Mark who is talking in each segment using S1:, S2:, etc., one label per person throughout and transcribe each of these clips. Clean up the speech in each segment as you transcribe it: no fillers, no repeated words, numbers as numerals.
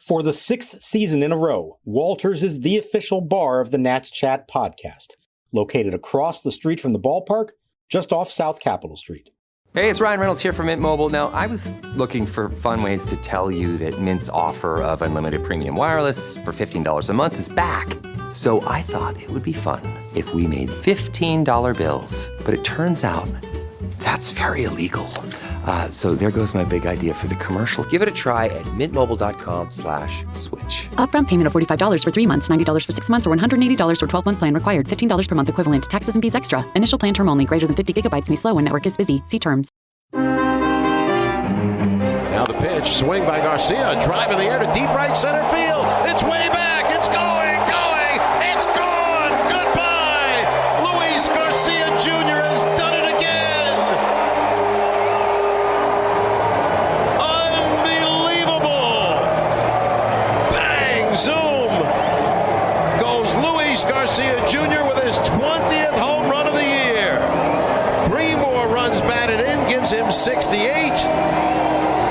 S1: For the 6th season in a row, Walters is the official bar of the Nats Chat podcast, located across the street from the ballpark, just off South Capitol Street.
S2: Hey, it's Ryan Reynolds here from Mint Mobile. Now, I was looking for fun ways to tell you that Mint's offer of unlimited premium wireless for $15 a month is back. So I thought it would be fun if we made $15 bills. But it turns out that's very illegal. So there goes my big idea for the commercial. Give it a try at mintmobile.com/switch.
S3: Upfront payment of $45 for 3 months, $90 for 6 months, or $180 for 12-month plan required. $15 per month equivalent. Taxes and fees extra. Initial plan term only. Greater than 50 gigabytes may slow when network is busy. See terms.
S4: Now the pitch, swing by Garcia, drive in the air to deep right center field. It's way back. It's going. It's gone. Goodbye. Luis Garcia Jr. has done it again. Unbelievable. Bang, zoom. Goes Luis Garcia Jr. with his 20th home run of the year. 3 more runs batted in, gives him 68.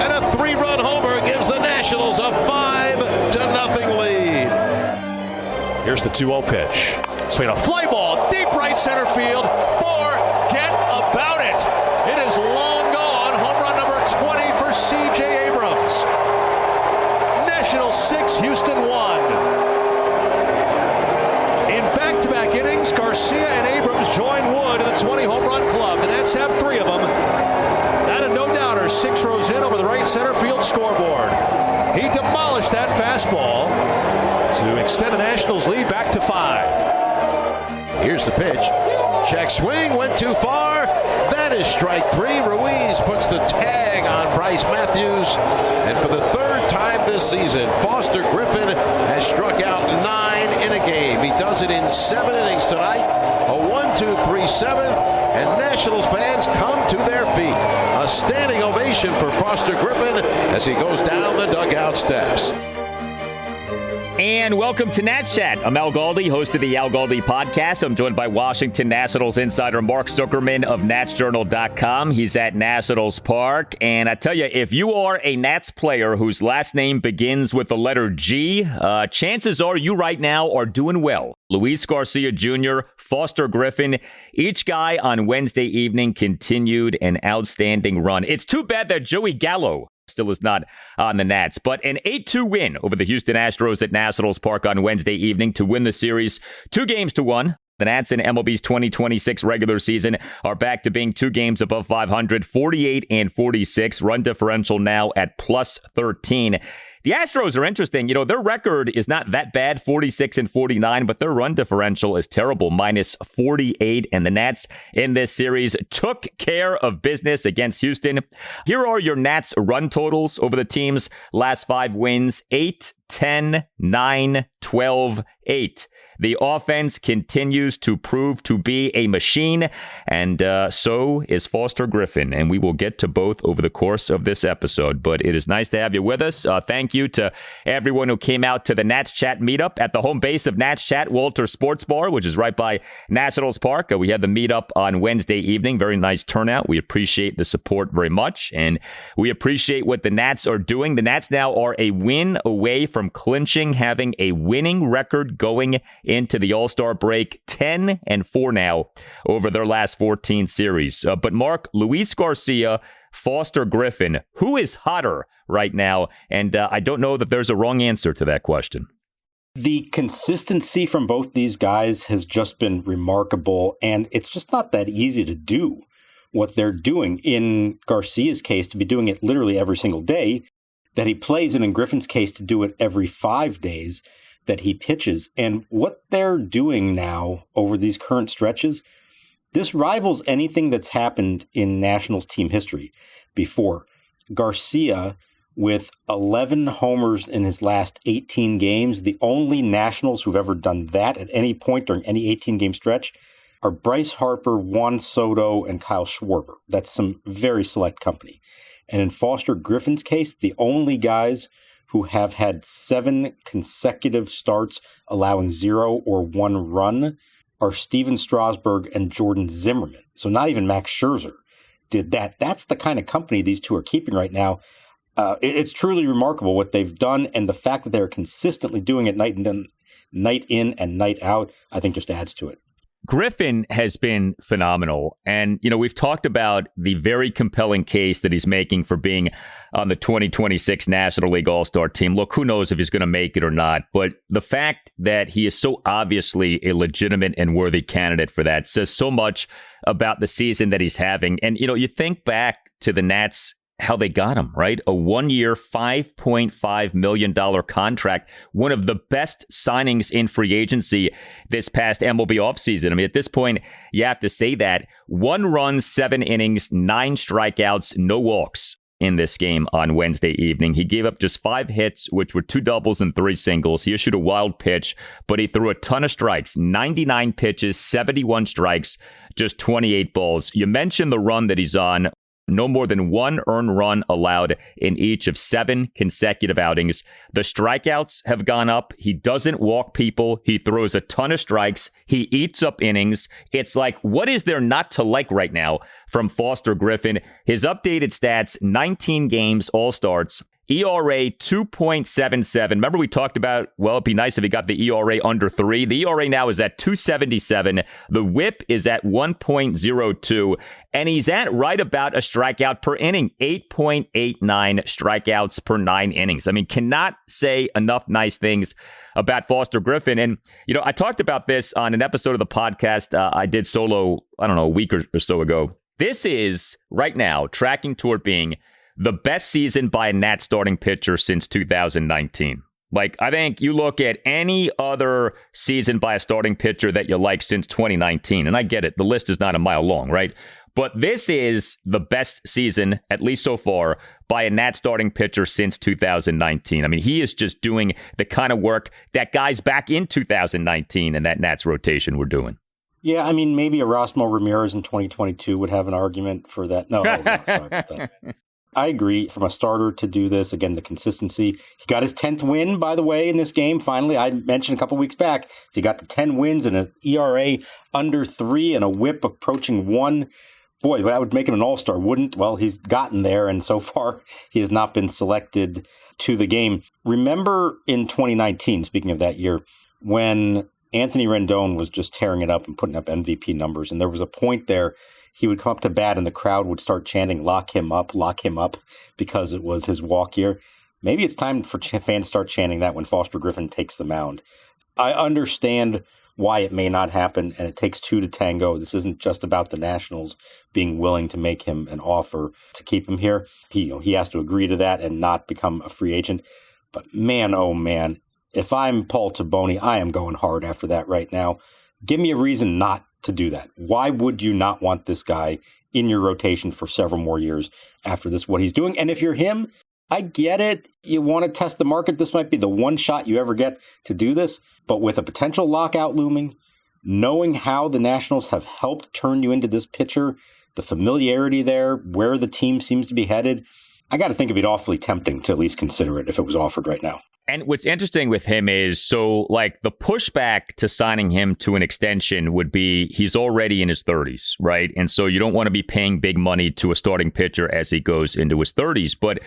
S4: And a 3-run homer gives the Nationals a 5-0 lead. Here's the 2-0 pitch. Swing a fly ball, deep right center field. Forget about it. It is long gone. Home run number 20 for C.J. Abrams. Nationals 6, Houston 1. In back-to-back innings, Garcia and Abrams join Wood in the 20 home run club. The Nats have 3 of them. That a no-doubter, 6 rows in over the right center field scoreboard. He demolished that fastball to extend the Nationals' lead back to 5. Here's the pitch. Check swing, went too far. That is strike 3. Ruiz puts the tag on Bryce Matthews. And for the 3rd time this season, Foster Griffin has struck out 9 in a game. He does it in 7 innings tonight. A 1-2-3 7th. And Nationals fans come to their feet. A standing ovation for Foster Griffin as he goes down the dugout steps.
S5: And welcome to Nats Chat. I'm Al Galdi, host of the Al Galdi podcast. I'm joined by Washington Nationals insider Mark Zuckerman of NatsJournal.com. He's at Nationals Park. And I tell you, if you are a Nats player whose last name begins with the letter G, chances are you right now are doing well. Luis Garcia Jr., Foster Griffin, each guy on Wednesday evening continued an outstanding run. It's too bad that Joey Gallo still is not on the Nats, but an 8-2 win over the Houston Astros at Nationals Park on Wednesday evening to win the series 2-1. The Nats in MLB's 2026 regular season are back to being 2 games above 500, 48 and 46, run differential now at plus 13. The Astros are interesting. You know, their record is not that bad, 46 and 49, but their run differential is terrible, minus 48. And the Nats in this series took care of business against Houston. Here are your Nats run totals over the team's last 5 wins: 8, 10, 9, 12, 8. The offense continues to prove to be a machine, and so is Foster Griffin. And we will get to both over the course of this episode. But it is nice to have you with us. Thank you to everyone who came out to the Nats Chat meetup at the home base of Nats Chat, Walter Sports Bar, which is right by Nationals Park. We had the meetup on Wednesday evening. Very nice turnout. We appreciate the support very much, and we appreciate what the Nats are doing. The Nats now are a win away from clinching, having a winning record going into the All-Star break, 10-4 now over their last 14 series. But Mark, Luis Garcia, Foster Griffin, who is hotter right now? And I don't know that there's a wrong answer to that question.
S1: The consistency from both these guys has just been remarkable, and it's just not that easy to do what they're doing. In Garcia's case, to be doing it literally every single day that he plays, and in Griffin's case, to do it every 5 days that he pitches. And what they're doing now over these current stretches, this rivals anything that's happened in Nationals team history before. Garcia, with 11 homers in his last 18 games, the only Nationals who've ever done that at any point during any 18-game stretch are Bryce Harper, Juan Soto, and Kyle Schwarber. That's some very select company. And in Foster Griffin's case, the only guys who have had 7 consecutive starts allowing 0 or 1 run are Steven Strasburg and Jordan Zimmerman. So not even Max Scherzer did that. That's the kind of company these two are keeping right now. It's truly remarkable what they've done, and the fact that they're consistently doing it night in and night out, I think just adds to it.
S5: Griffin has been phenomenal. And, we've talked about the very compelling case that he's making for being on the 2026 National League All-Star team. Look, who knows if he's going to make it or not. But the fact that he is so obviously a legitimate and worthy candidate for that says so much about the season that he's having. And, you think back to the Nats, how they got him, right? A 1-year, $5.5 million contract, one of the best signings in free agency this past MLB offseason. I mean, at this point, you have to say that. 1 run, 7 innings, 9 strikeouts, no walks in this game on Wednesday evening. He gave up just 5 hits, which were 2 doubles and 3 singles. He issued a wild pitch, but he threw a ton of strikes, 99 pitches, 71 strikes, just 28 balls. You mentioned the run that he's on. No more than 1 earned run allowed in each of 7 consecutive outings. The strikeouts have gone up. He doesn't walk people. He throws a ton of strikes. He eats up innings. It's like, what is there not to like right now from Foster Griffin? His updated stats, 19 games, all starts. ERA 2.77. Remember we talked about, well, it'd be nice if he got the ERA under 3. The ERA now is at 2.77. The whip is at 1.02. And he's at right about a strikeout per inning, 8.89 strikeouts per 9 innings. I mean, cannot say enough nice things about Foster Griffin. And, I talked about this on an episode of the podcast I did solo, a week or so ago. This is right now tracking toward being the best season by a Nats starting pitcher since 2019. Like, I think you look at any other season by a starting pitcher that you like since 2019, and I get it, the list is not a mile long, right? But this is the best season, at least so far, by a Nats starting pitcher since 2019. I mean, he is just doing the kind of work that guys back in 2019 and that Nats rotation were doing.
S1: Yeah, I mean, maybe Erasmo Ramirez in 2022 would have an argument for that. No, sorry about that. I agree. From a starter to do this, again, the consistency. He got his 10th win, by the way, in this game. Finally, I mentioned a couple weeks back, if he got to 10 wins and an ERA under 3 and a whip approaching 1, boy, that would make him an all-star, wouldn't? Well, he's gotten there, and so far he has not been selected to the game. Remember in 2019, speaking of that year, when Anthony Rendon was just tearing it up and putting up MVP numbers, and there was a point there he would come up to bat and the crowd would start chanting, lock him up, because it was his walk year. Maybe it's time for fans to start chanting that when Foster Griffin takes the mound. I understand why it may not happen, and it takes 2 to tango. This isn't just about the Nationals being willing to make him an offer to keep him here. He has to agree to that and not become a free agent. But man, oh man, if I'm Paul Taboni, I am going hard after that right now. Give me a reason not to do that. Why would you not want this guy in your rotation for several more years after this, what he's doing? And if you're him, I get it. You want to test the market. This might be the one shot you ever get to do this. But with a potential lockout looming, knowing how the Nationals have helped turn you into this pitcher, the familiarity there, where the team seems to be headed, I got to think it'd be awfully tempting to at least consider it if it was offered right now.
S5: And what's interesting with him is, the pushback to signing him to an extension would be he's already in his 30s, right? And so you don't want to be paying big money to a starting pitcher as he goes into his 30s. But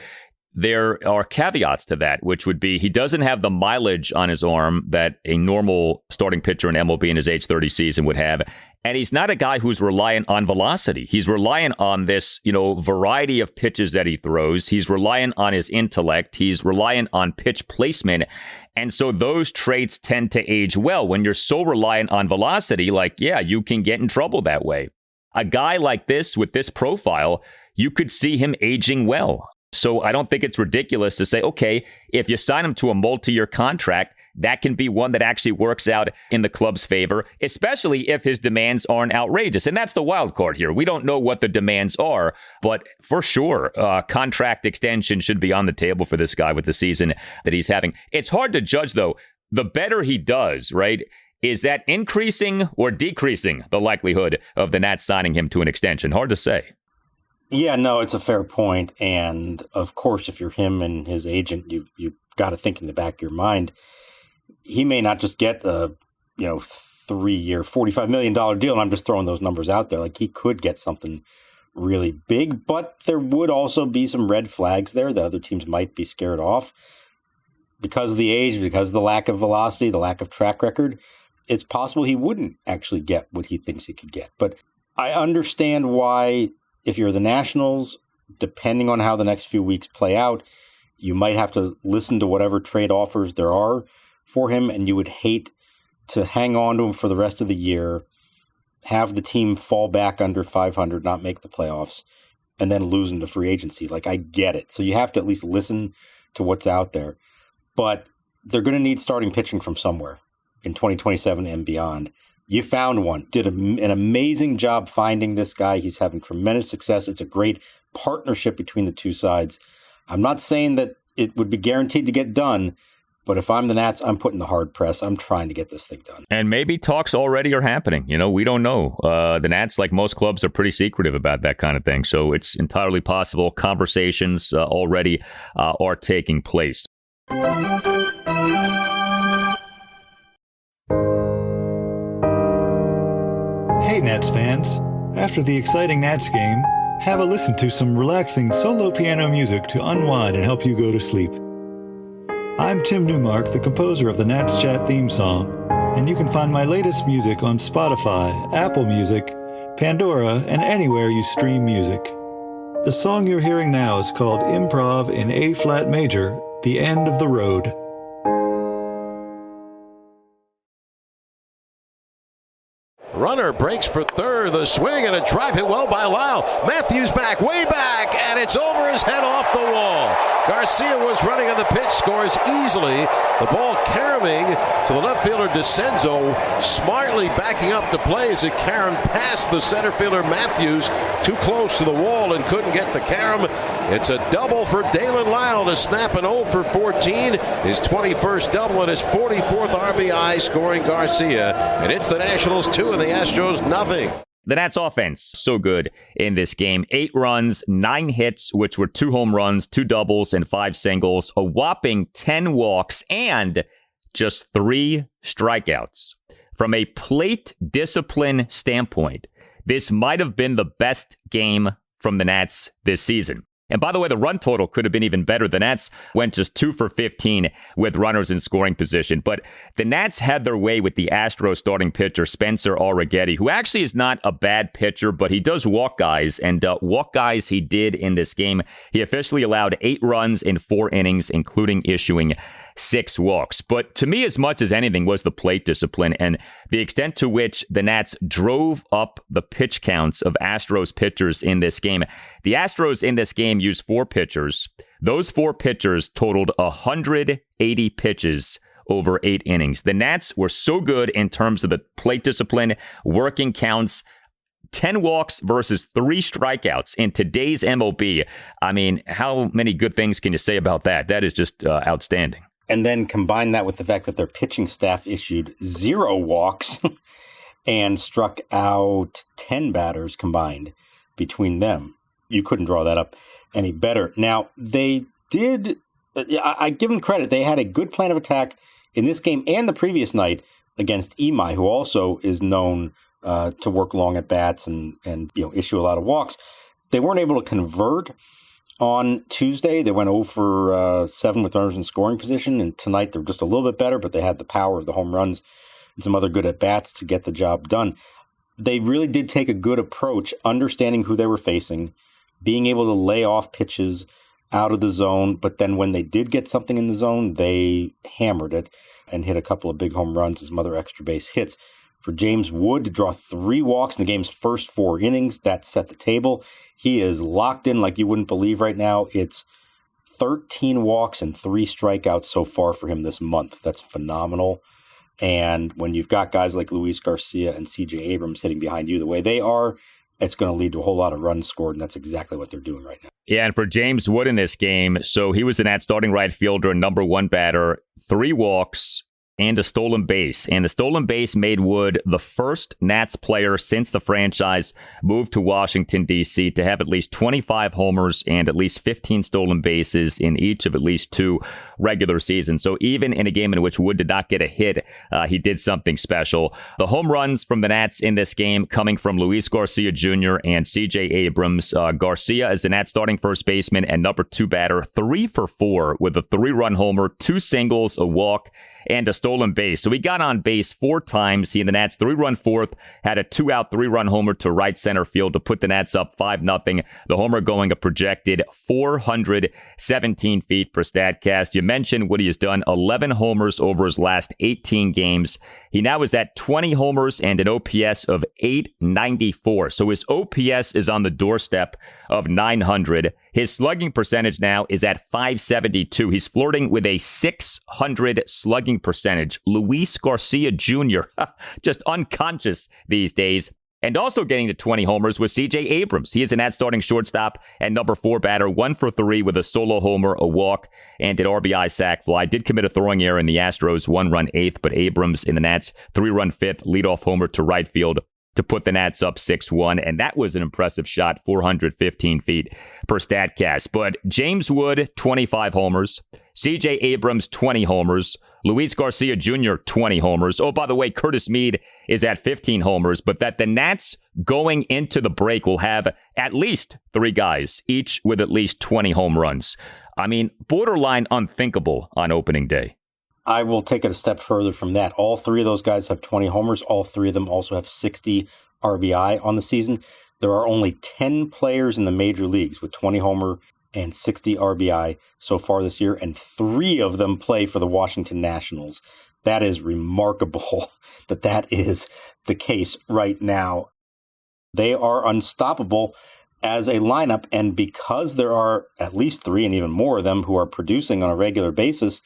S5: there are caveats to that, which would be he doesn't have the mileage on his arm that a normal starting pitcher in MLB in his age 30 season would have. And he's not a guy who's reliant on velocity. He's reliant on this, variety of pitches that he throws. He's reliant on his intellect. He's reliant on pitch placement. And so those traits tend to age well. When you're so reliant on velocity, you can get in trouble that way. A guy like this with this profile, you could see him aging well. So I don't think it's ridiculous to say, okay, if you sign him to a multi-year contract, that can be one that actually works out in the club's favor, especially if his demands aren't outrageous. And that's the wild card here. We don't know what the demands are, but for sure, contract extension should be on the table for this guy with the season that he's having. It's hard to judge, though. The better he does, right? Is that increasing or decreasing the likelihood of the Nats signing him to an extension? Hard to say.
S1: Yeah, no, it's a fair point. And of course, if you're him and his agent, you got to think in the back of your mind, he may not just get a 3-year, $45 million deal. And I'm just throwing those numbers out there. Like, he could get something really big, but there would also be some red flags there that other teams might be scared off. Because of the age, because of the lack of velocity, the lack of track record, it's possible he wouldn't actually get what he thinks he could get. But I understand why, if you're the Nationals, depending on how the next few weeks play out, you might have to listen to whatever trade offers there are for him, and you would hate to hang on to him for the rest of the year, have the team fall back under 500, not make the playoffs, and then lose him to free agency. Like, I get it. So you have to at least listen to what's out there. But they're going to need starting pitching from somewhere in 2027 and beyond. You found one. Did an amazing job finding this guy. He's having tremendous success. It's a great partnership between the two sides. I'm not saying that it would be guaranteed to get done, but if I'm the Nats, I'm putting the hard press. I'm trying to get this thing done.
S5: And maybe talks already are happening. We don't know. The Nats, like most clubs, are pretty secretive about that kind of thing. So it's entirely possible conversations already are taking place.
S6: Hey Nats fans, after the exciting Nats game, have a listen to some relaxing solo piano music to unwind and help you go to sleep. I'm Tim Newmark, the composer of the Nats Chat theme song, and you can find my latest music on Spotify, Apple Music, Pandora, and anywhere you stream music. The song you're hearing now is called Improv in A-flat major, The End of the Road.
S4: Runner breaks for third. The swing and a drive hit well by Lile. Matthews back, way back, and it's over his head off the wall. Garcia was running on the pitch, scores easily. The ball caroming to the left fielder DeCenzo, smartly backing up the play as it caromed past the center fielder Matthews, too close to the wall and couldn't get the carom. It's a double for Daylen Lile to snap an 0 for 14, his 21st double and his 44th RBI, scoring Garcia. And it's the Nationals 2 and the Astros nothing.
S5: The Nats offense, so good in this game. 8 runs, 9 hits, which were 2 home runs, 2 doubles, and 5 singles, a whopping 10 walks, and just 3 strikeouts. From a plate discipline standpoint, this might have been the best game from the Nats this season. And by the way, the run total could have been even better. The Nats went just 2 for 15 with runners in scoring position. But the Nats had their way with the Astros starting pitcher, Spencer Arrighetti, who actually is not a bad pitcher, but he does walk guys. And walk guys he did in this game. He officially allowed 8 runs in 4 innings, including issuing 6 walks. But to me, as much as anything, was the plate discipline and the extent to which the Nats drove up the pitch counts of Astros pitchers in this game. The Astros in this game used 4 pitchers. Those 4 pitchers totaled 180 pitches over 8 innings. The Nats were so good in terms of the plate discipline, working counts. 10 walks versus 3 strikeouts in today's MLB. I mean, how many good things can you say about that? That is just outstanding.
S1: And then combine that with the fact that their pitching staff issued 0 walks and struck out 10 batters combined between them. You couldn't draw that up any better. Now, they did, I give them credit, they had a good plan of attack in this game and the previous night against Imai, who also is known to work long at bats and issue a lot of walks. They weren't able to convert on Tuesday. They went 0 for 7 with runners in scoring position, and tonight they're just a little bit better, but they had the power of the home runs and some other good at-bats to get the job done. They really did take a good approach, understanding who they were facing, being able to lay off pitches out of the zone, but then when they did get something in the zone, they hammered it and hit a couple of big home runs and some other extra base hits. For James Wood to draw 3 walks in the game's first 4 innings, that set the table. He is locked in like you wouldn't believe right now. It's 13 walks and 3 strikeouts so far for him this month. That's phenomenal. And when you've got guys like Luis Garcia and CJ Abrams hitting behind you the way they are, it's going to lead to a whole lot of runs scored, and that's exactly what they're doing right now.
S5: Yeah, and for James Wood in this game, so he was the Nats starting right fielder and number 1 batter, 3 walks, and a stolen base. And the stolen base made Wood the first Nats player since the franchise moved to Washington, D.C. to have at least 25 homers and at least 15 stolen bases in each of at least 2 regular seasons. So even in a game in which Wood did not get a hit, he did something special. The home runs from the Nats in this game coming from Luis Garcia Jr. and C.J. Abrams. Garcia is the Nats starting first baseman and number 2 batter, 3 for 4 with a 3-run homer, 2 singles, a walk, and a stolen base. So he got on base 4 times. He and the Nats 3-run fourth, had a 2-out 3-run homer to right center field to put the Nats up 5-0. The homer going a projected 417 feet per StatCast. You mentioned what he has done, 11 homers over his last 18 games. He now is at 20 homers and an OPS of 894. So his OPS is on the doorstep of 900. His slugging percentage now is at 572. He's flirting with a 600 slugging percentage. Luis Garcia Jr., just unconscious these days. And also getting to 20 homers was C.J. Abrams. He is an starting shortstop and number 4 batter, 1 for 3 with a solo homer, a walk, and an RBI sac fly. Did commit a throwing error in the Astros 1-run 8th, but Abrams in the Nats 3-run 5th, leadoff homer to right field to put the Nats up 6-1. And that was an impressive shot, 415 feet per StatCast. But James Wood, 25 homers. C.J. Abrams, 20 homers. Luis Garcia Jr., 20 homers. Oh, by the way, Curtis Mead is at 15 homers, but that the Nats going into the break will have at least 3 guys, each with at least 20 home runs. I mean, borderline unthinkable on opening day.
S1: I will take it a step further from that. All 3 of those guys have 20 homers. All 3 of them also have 60 RBI on the season. There are only 10 players in the major leagues with 20 homer and 60 RBI so far this year, and 3 of them play for the Washington Nationals. That is remarkable that is the case right now. They are unstoppable as a lineup, and because there are at least 3 and even more of them who are producing on a regular basis,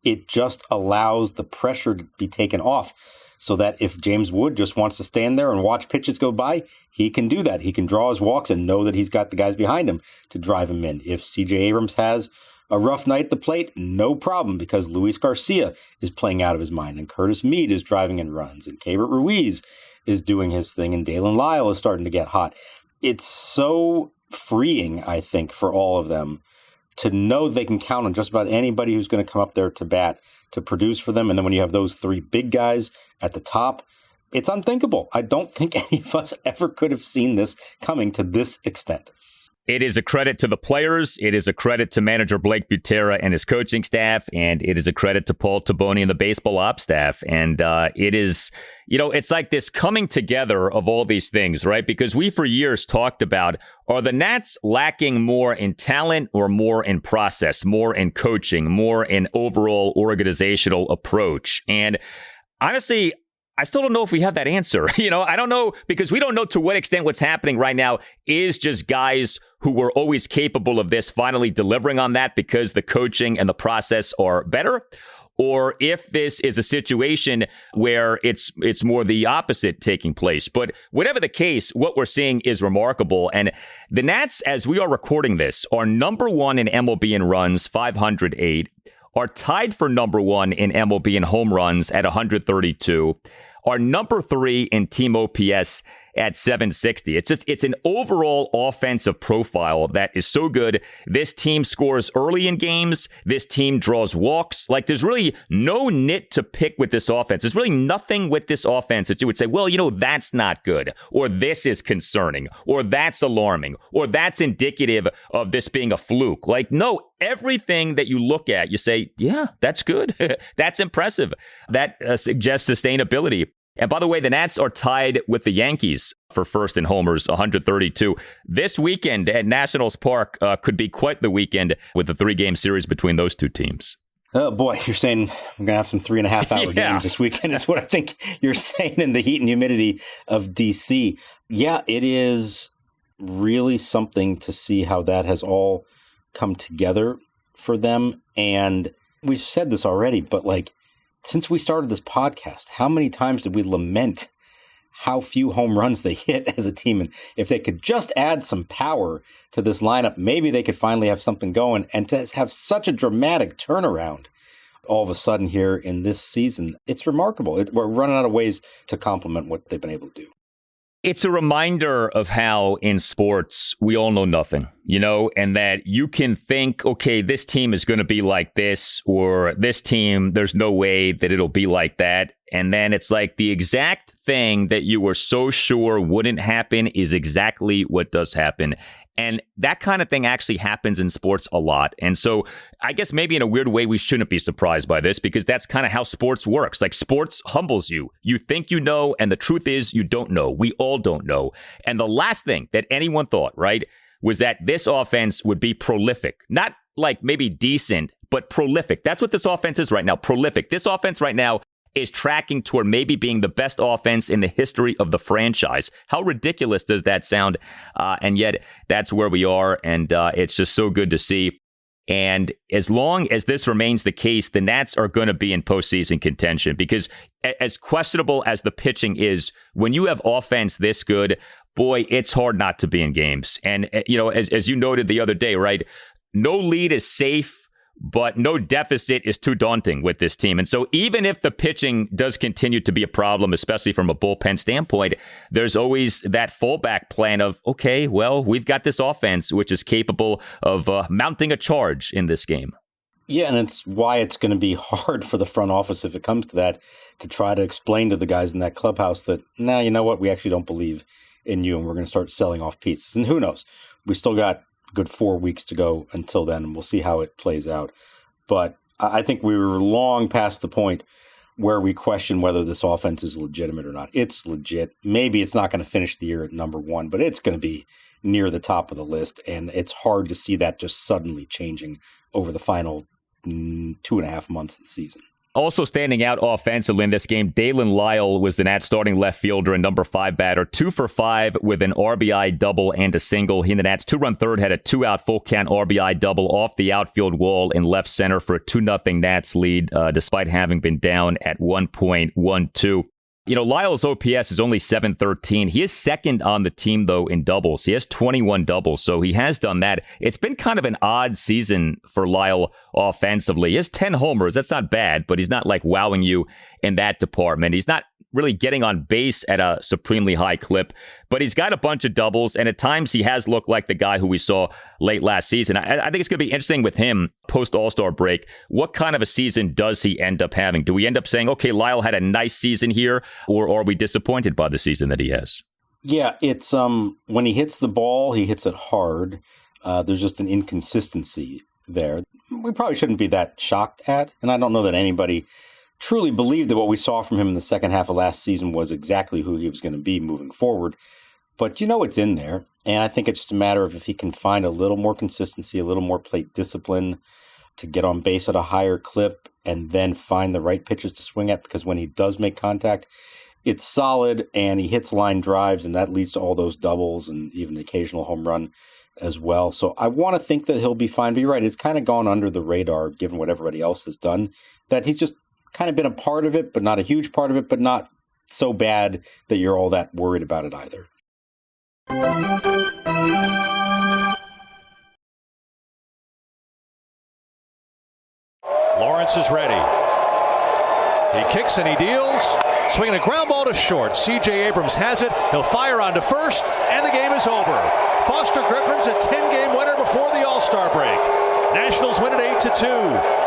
S1: it just allows the pressure to be taken off so that if James Wood just wants to stand there and watch pitches go by, he can do that. He can draw his walks and know that he's got the guys behind him to drive him in. If C.J. Abrams has a rough night at the plate, no problem, because Luis Garcia is playing out of his mind, and Curtis Mead is driving in runs, and Keibert Ruiz is doing his thing, and Daylen Lile is starting to get hot. It's so freeing, I think, for all of them to know they can count on just about anybody who's going to come up there to bat to produce for them. And then when you have those 3 big guys at the top, it's unthinkable. I don't think any of us ever could have seen this coming to this extent.
S5: It is a credit to the players. It is a credit to manager Blake Butera and his coaching staff. And it is a credit to Paul Taboni and the baseball ops staff. And it is, it's like this coming together of all these things, right? Because we for years talked about, are the Nats lacking more in talent or more in process, more in coaching, more in overall organizational approach? And honestly, I still don't know if we have that answer. I don't know, because we don't know to what extent what's happening right now is just guys who were always capable of this finally delivering on that because the coaching and the process are better, or if this is a situation where it's more the opposite taking place. But whatever the case, what we're seeing is remarkable. And the Nats, as we are recording this, are number 1 in MLB in runs, 508, are tied for number 1 in MLB in home runs at 132, are number 3 in team OPS at 760. It's an overall offensive profile that is so good. This team scores early in games. This team draws walks. Like, there's really no nit to pick with this offense. There's really nothing with this offense that you would say, well, that's not good, or this is concerning, or that's alarming, or that's indicative of this being a fluke. Like, no, everything that you look at, you say, yeah, that's good. That's impressive. That suggests sustainability. And by the way, the Nats are tied with the Yankees for first in homers, 132. This weekend at Nationals Park could be quite the weekend with the 3-game series between those 2 teams.
S1: Oh, boy, you're saying we're going to have some 3.5-hour games this weekend is what I think you're saying in the heat and humidity of D.C. Yeah, it is really something to see how that has all come together for them. And we've said this already, but since we started this podcast, how many times did we lament how few home runs they hit as a team? And if they could just add some power to this lineup, maybe they could finally have something going. And to have such a dramatic turnaround all of a sudden here in this season, it's remarkable. We're running out of ways to compliment what they've been able to do.
S5: It's a reminder of how in sports we all know nothing, and that you can think, okay, this team is going to be like this, or this team, there's no way that it'll be like that. And then it's like the exact thing that you were so sure wouldn't happen is exactly what does happen. And that kind of thing actually happens in sports a lot. And so I guess maybe in a weird way, we shouldn't be surprised by this, because that's kind of how sports works. Like, sports humbles you. You think you know, and the truth is you don't know. We all don't know. And the last thing that anyone thought, right, was that this offense would be prolific. Not like maybe decent, but prolific. That's what this offense is right now, prolific. This offense right now is tracking toward maybe being the best offense in the history of the franchise. How ridiculous does that sound? And yet that's where we are. And it's just so good to see. And as long as this remains the case, the Nats are going to be in postseason contention, because as questionable as the pitching is, when you have offense this good, boy, it's hard not to be in games. And, as you noted the other day, right? No lead is safe, but no deficit is too daunting with this team. And so even if the pitching does continue to be a problem, especially from a bullpen standpoint, there's always that fallback plan of, okay, well, we've got this offense which is capable of mounting a charge in this game.
S1: Yeah, and it's why it's going to be hard for the front office, if it comes to that, to try to explain to the guys in that clubhouse that, nah, you know what, we actually don't believe in you, and we're going to start selling off pieces. And who knows? We still got good 4 weeks to go until then, and we'll see how it plays out. But I think we were long past the point where we question whether this offense is legitimate or not. It's legit. Maybe it's not going to finish the year at number one, but it's going to be near the top of the list, and it's hard to see that just suddenly changing over the final 2.5 months of the season.
S5: Also standing out offensively in this game, Daylen Lile was the Nats starting left fielder and number 5 batter, 2 for 5 with an RBI double and a single. He and the Nats 2-run third had a 2-out full count RBI double off the outfield wall in left center for a 2-0 Nats lead, despite having been down at 1.12. Lyle's OPS is only .713. He is second on the team, though, in doubles. He has 21 doubles, so he has done that. It's been kind of an odd season for Lile offensively. He has 10 homers. That's not bad, but he's not like wowing you in that department. He's not really getting on base at a supremely high clip, but he's got a bunch of doubles, and at times he has looked like the guy who we saw late last season. I think it's going to be interesting with him post-All-Star break. What kind of a season does he end up having? Do we end up saying, okay, Lile had a nice season here, or are we disappointed by the season that he has?
S1: Yeah, it's when he hits the ball, he hits it hard. There's just an inconsistency there. We probably shouldn't be that shocked at, and I don't know that anybody truly believed that what we saw from him in the second half of last season was exactly who he was going to be moving forward. But it's in there. And I think it's just a matter of if he can find a little more consistency, a little more plate discipline to get on base at a higher clip, and then find the right pitches to swing at. Because when he does make contact, it's solid, and he hits line drives, and that leads to all those doubles and even the occasional home run as well. So I want to think that he'll be fine. But you're right, it's kind of gone under the radar given what everybody else has done, that he's just kind of been a part of it, but not a huge part of it, but not so bad that you're all that worried about it either.
S4: Lawrence is ready. He kicks and he deals. Swinging a ground ball to short. C.J. Abrams has it. He'll fire on to first, and the game is over. Foster Griffin's a 10-game winner before the All-Star break. Nationals win it 8-2.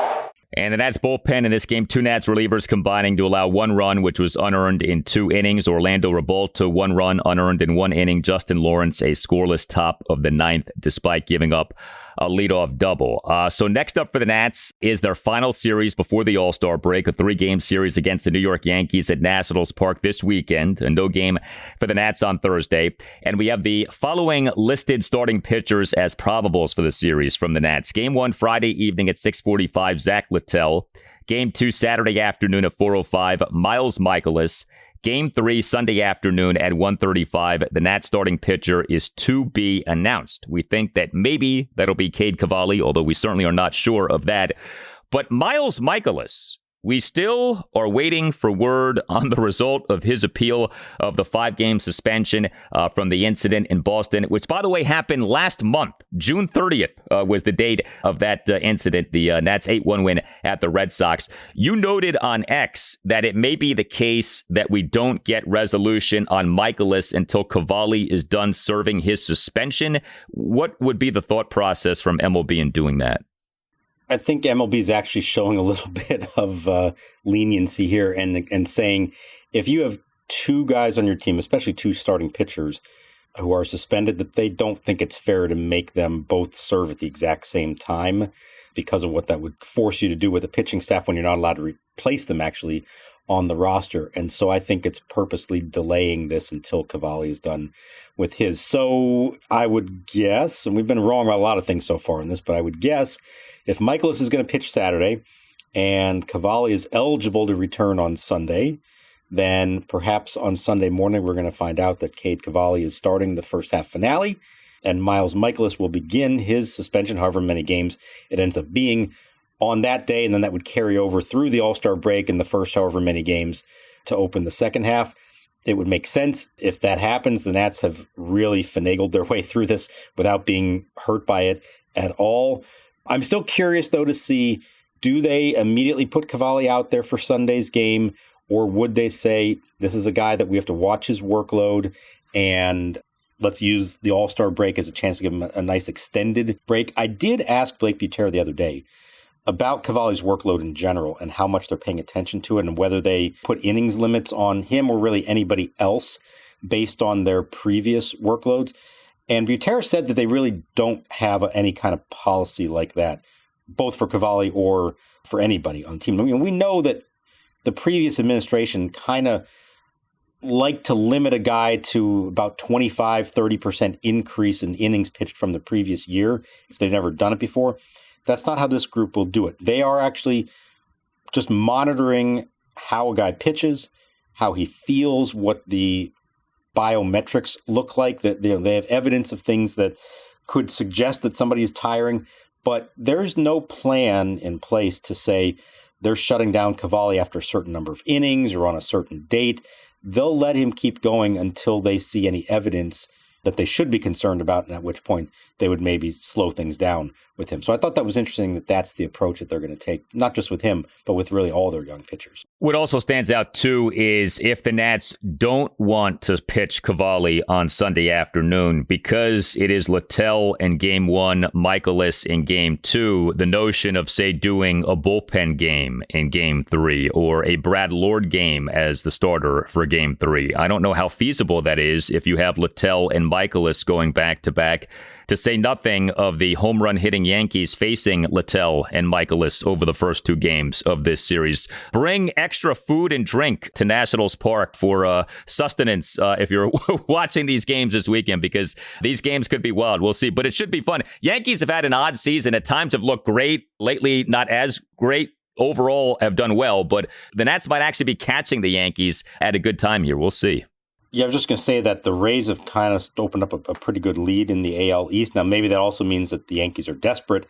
S5: And the Nats bullpen in this game, 2 Nats relievers combining to allow 1 run, which was unearned in 2 innings. Orlando Revolta, 1 run, unearned in 1 inning. Justin Lawrence, a scoreless top of the 9th, despite giving up a leadoff double. So next up for the Nats is their final series before the All-Star break, a 3-game series against the New York Yankees at Nationals Park this weekend. A no game for the Nats on Thursday. And we have the following listed starting pitchers as probables for the series from the Nats. Game 1, Friday evening at 6:45, Zach Littell. Game 2, Saturday afternoon at 4:05, Miles Mikolas. Game 3, Sunday afternoon at 1:35. The Nats starting pitcher is to be announced. We think that maybe that'll be Cade Cavalli, although we certainly are not sure of that. But Miles Mikolas, We still are waiting for word on the result of his appeal of the 5-game suspension from the incident in Boston, which, by the way, happened last month. June 30th was the date of that incident, the Nats 8-1 win at the Red Sox. You noted on X that it may be the case that we don't get resolution on Michaelis until Cavalli is done serving his suspension. What would be the thought process from MLB in doing that?
S1: I think MLB is actually showing a little bit of leniency here and saying if you have two guys on your team, especially two starting pitchers who are suspended, that they don't think it's fair to make them both serve at the exact same time because of what that would force you to do with the pitching staff when you're not allowed to replace them actually on the roster. And so I think it's purposely delaying this until Cavalli is done with his. So I would guess, and we've been wrong about a lot of things so far in this, but I would guess if Michaelis is going to pitch Saturday and Cavalli is eligible to return on Sunday, then perhaps on Sunday morning we're going to find out that Cade Cavalli is starting the first half finale and Miles Michaelis will begin his suspension, however many games it ends up being on that day, and then that would carry over through the All-Star break and the first however many games to open the second half. It would make sense if that happens. The Nats have really finagled their way through this without being hurt by it at all. I'm still curious, though, to see, do they immediately put Cavalli out there for Sunday's game, or would they say, this is a guy that we have to watch his workload, and let's use the All-Star break as a chance to give him a nice extended break? I did ask Blake Butera the other day about Cavalli's workload in general and how much they're paying attention to it and whether they put innings limits on him or really anybody else based on their previous workloads. And Butera said that they really don't have any kind of policy like that, both for Cavalli or for anybody on the team. I mean, we know that the previous administration kind of liked to limit a guy to about 25-30% increase in innings pitched from the previous year if they've never done it before. That's not how this group will do it. They are actually just monitoring how a guy pitches, how he feels, what the biometrics look like. That they have evidence of things that could suggest that somebody is tiring, but there's no plan in place to say they're shutting down Cavalli after a certain number of innings or on a certain date. They'll let him keep going until they see any evidence that they should be concerned about, and at which point they would maybe slow things down with him. So I thought that was interesting that that's the approach that they're going to take, not just with him, but with really all their young pitchers.
S5: What also stands out, too, is if the Nats don't want to pitch Cavalli on Sunday afternoon because it is Littell in Game 1, Michaelis in Game 2, the notion of, say, doing a bullpen game in Game 3 or a Brad Lord game as the starter for Game 3. I don't know how feasible that is if you have Littell and Michaelis going back-to-back, to say nothing of the home run hitting Yankees facing Littell and Michaelis over the first two games of this series. Bring extra food and drink to Nationals Park for sustenance if you're watching these games this weekend, because these games could be wild. We'll see, but it should be fun. Yankees have had an odd season. At times have looked great. Lately, not as great. Overall, have done well, but the Nats might actually be catching the Yankees at a good time here. We'll see.
S1: Yeah, I was just going to say that the Rays have kind of opened up a pretty good lead in the AL East. Now, maybe that also means that the Yankees are desperate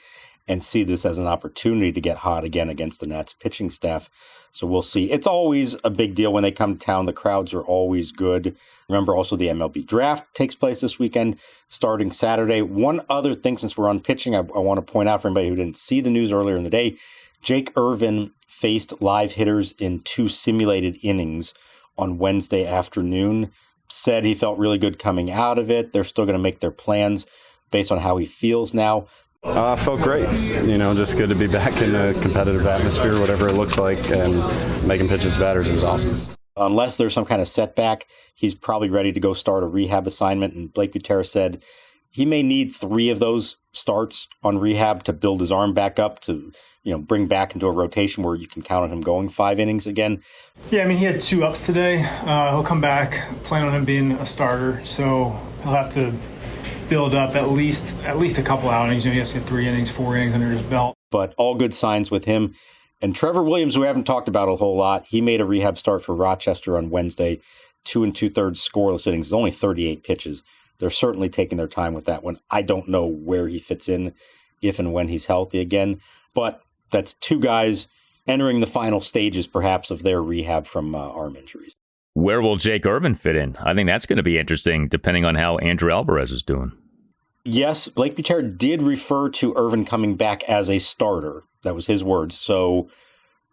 S1: and see this as an opportunity to get hot again against the Nats pitching staff. So we'll see. It's always a big deal when they come to town. The crowds are always good. Remember, also the MLB draft takes place this weekend, starting Saturday. One other thing, since we're on pitching, I want to point out for anybody who didn't see the news earlier in the day, Jake Irvin faced live hitters in 2 simulated innings on Wednesday afternoon, said he felt really good coming out of it. They're still going to make their plans based on how he feels now.
S7: I felt great. Just good to be back in a competitive atmosphere, whatever it looks like, and making pitches to batters is awesome.
S1: Unless there's some kind of setback, he's probably ready to go start a rehab assignment. And Blake Butera said he may need 3 of those starts on rehab to build his arm back up to bring back into a rotation where you can count on him going 5 innings again.
S8: Yeah, he had 2 ups today. He'll come back, plan on him being a starter, so he'll have to build up at least a couple outings. He has to get 3 innings, 4 innings under his belt.
S1: But all good signs with him. And Trevor Williams, who we haven't talked about a whole lot, he made a rehab start for Rochester on Wednesday, 2 2/3 scoreless innings, only 38 pitches. They're certainly taking their time with that one. I don't know where he fits in if and when he's healthy again, but that's 2 guys entering the final stages, perhaps, of their rehab from arm injuries.
S5: Where will Jake Irvin fit in? I think that's going to be interesting, depending on how Andrew Alvarez is doing.
S1: Yes, Blake Buchaire did refer to Irvin coming back as a starter. That was his words. So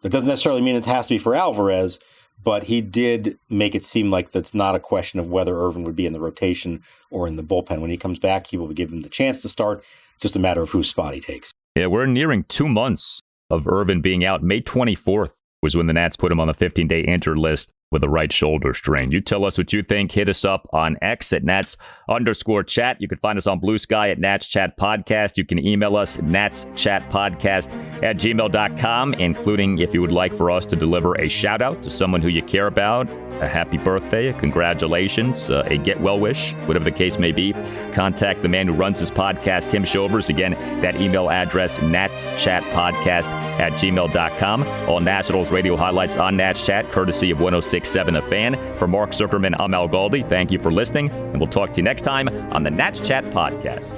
S1: that doesn't necessarily mean it has to be for Alvarez, but he did make it seem like that's not a question of whether Irvin would be in the rotation or in the bullpen. When he comes back, he will give him the chance to start. Just a matter of whose spot he takes.
S5: Yeah, we're nearing 2 months of Irvin being out. May 24th was when the Nats put him on the 15-day injured list with a right shoulder strain. You tell us what you think. Hit us up on X at Nats_chat. You can find us on Blue Sky at Nats Chat Podcast. You can email us natschatpodcast@gmail.com, including if you would like for us to deliver a shout out to someone who you care about, a happy birthday, a congratulations, a get well wish, whatever the case may be. Contact the man who runs this podcast, Tim Shovers. Again, that email address, natschatpodcast@gmail.com. All Nationals radio highlights on Nats Chat, courtesy of 106.7 The Fan. For Mark Zuckerman, I'm Al Galdi. Thank you for listening, and we'll talk to you next time on the Nats Chat Podcast.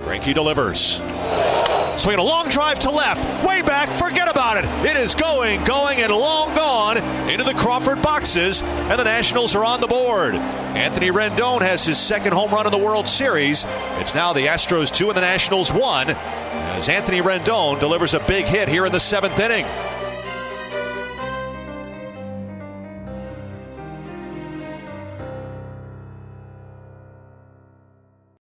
S4: Greinke delivers. Swing a long drive to left, way back, forget about it. It is going, and long gone into the Crawford boxes, and the Nationals are on the board. Anthony Rendon has his second home run in the World Series. It's now the Astros 2 and the Nationals 1, as Anthony Rendon delivers a big hit here in the 7th inning.